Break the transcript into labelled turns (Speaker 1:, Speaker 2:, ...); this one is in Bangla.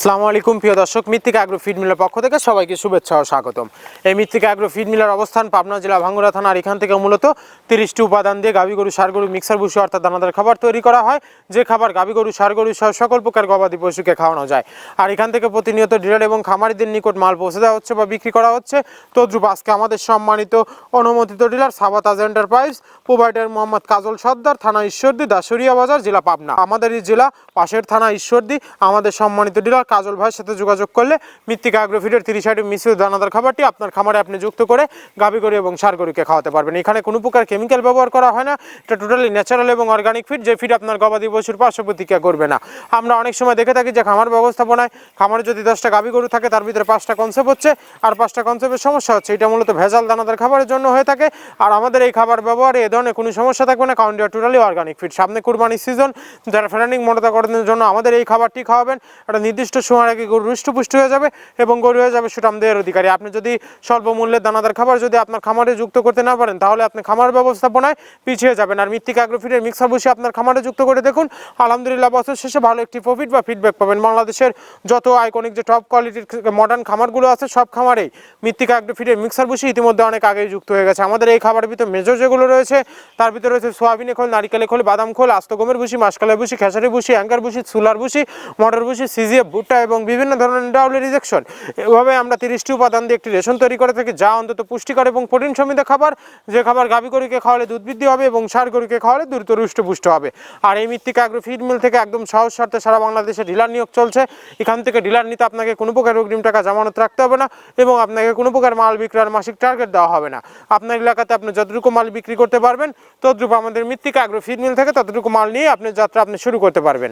Speaker 1: আসসালামু আলাইকুম প্রিয় দর্শক, মৃত্তিকা অ্যাগ্রো ফিড মিলের পক্ষ থেকে সবাইকে শুভেচ্ছা ও স্বাগতম। এই মৃত্তিকা অ্যাগ্রো ফিড মিলের অবস্থান পাবনা জেলা ভাঙ্গুড়া থানা। আর এখান থেকে মূলত 30টি উপাদান দিয়ে গাভী গরু, ষাঁড় গরু, মিক্সার ভুসি অর্থাৎ দানাদার খাবার তৈরি করা হয়, যে খাবার গাভী গরু, ষাঁড় গরু সহ সকল প্রকার গবাদি পশুকে খাওয়ানো যায়। আর এখান থেকে প্রতিনিয়ত ডিলার এবং খামারিদের নিকট মাল পৌঁছে দেওয়া হচ্ছে বা বিক্রি করা হচ্ছে। তদ্রুপ আজকে আমাদের সম্মানিত অনুমোদিত ডিলার সাবাতাজ এন্টারপ্রাইজ, প্রোভাইডার মোহাম্মদ কাজল সর্দার, থানা ঈশ্বরদী, দাসুরিয়া বাজার, জেলা পাবনা। আমাদের এই জেলা পাশের থানা ঈশ্বরদী। আমাদের সম্মানিত ডিলার কাজল ভাইয়ের সাথে যোগাযোগ করলে মৃত্তিকা অ্যাগ্রো ফিডের 30 আইটেম মিশ্রিত দানাদার খাবারটি আপনার খামারে আপনি যুক্ত করে গাভী গরু এবং ষাঁড় গরুকে খাওয়াতে পারবেন। এখানে কোনো প্রকার কেমিক্যাল ব্যবহার করা হয় না। এটা টোটালি ন্যাচারাল এবং অর্গানিক ফিড, যে ফিড আপনার গবাদি পশুর পার্শ্ব প্রতিক্রিয়া করবে না। আমরা অনেক সময় দেখে থাকি যে খামার ব্যবস্থাপনায় খামারে যদি 10টা গাভী গরু থাকে তার ভিতরে 5টা কনসেপ্ট হচ্ছে আর 5টা কনসেপ্টের সমস্যা হচ্ছে। এটা মূলত ভেজাল দানাদার খাবারের জন্য হয়ে থাকে। আর আমাদের এই খাবার ব্যবহারে এ ধরনের কোনো সমস্যা থাকবে না, কারণ এটা টোটালি অর্গানিক ফিড। সামনে কুরবানির সিজন, যারা ফ্যাটানিং মোটা করানোর জন্য আমাদের এই খাবারটি খাওয়াবেন। একটা নির্দিষ্ট সময় আগে গরু হৃষ্টপুষ্ট হয়ে যাবে এবং গরু হয়ে যাবে সুঠামদেহের অধিকারী। আপনি যদি স্বল্প মূল্যের দানাদার খাবার যদি আপনার খামারে যুক্ত করতে না পারেন, তাহলে আপনি খামার ব্যবস্থাপনায় পিছিয়ে যাবেন। আর মৃত্তিকা অ্যাগ্রো ফিডের মিক্সার ভুসি আপনার খামারে যুক্ত করে দেখুন, আলহামদুলিল্লাহ বছর শেষে ভালো একটি প্রফিট বা ফিডব্যাক পাবেন। বাংলাদেশের যত আইকনিক যে টপ কোয়ালিটির মডার্ন খামারগুলো আছে, সব খামারেই মৃত্তিকা অ্যাগ্রো ফিডের মিক্সার ভুসি ইতিমধ্যে অনেক আগেই যুক্ত হয়ে গেছে। আমাদের এই খাবারের ভিতরে মেজর যেগুলো রয়েছে, তার ভিতরে রয়েছে সোয়াবিনের খোল, নারিকেলের খোল, বাদাম খোল, আস্ত গমের ভুসি, মাসকালের ভুসি, খেসারি ভুসি, অ্যাঙ্কার ভুসি, সুলার ভুসি, মটর ভুসি, সিজিএফ, ভুট্টা এবং বিভিন্ন ধরনের ডাউলের রিজেকশন। এভাবে আমরা 30টি উপাদান দিয়ে একটি রেশন তৈরি করে থাকি, যা অন্তত পুষ্টিকর এবং প্রোটিন সমৃদ্ধ খাবার, যে খাবার গাভী গরুকে খাওয়ালে দুধ বৃদ্ধি হবে এবং ষাঁড় গরুকে খাওয়ালে দ্রুত হৃষ্টপুষ্ট হবে। আর এই মৃত্তিকা অ্যাগ্রো ফিড মিল থেকে একদম সহজ শর্তে সারা বাংলাদেশে ডিলার নিয়োগ চলছে। এখান থেকে ডিলার নিতে আপনাকে কোনো প্রকার অগ্রিম টাকা জামানত রাখতে হবে না এবং আপনাকে কোনো প্রকার মাল বিক্রয়ের মাসিক টার্গেট দেওয়া হবে না। আপনার এলাকাতে আপনি যতটুকু মাল বিক্রি করতে পারবেন, ততটুকু আমাদের মৃত্তিকা অ্যাগ্রো ফিড মিল থেকে ততটুকু মাল নিয়ে আপনার যাত্রা আপনি শুরু করতে পারবেন।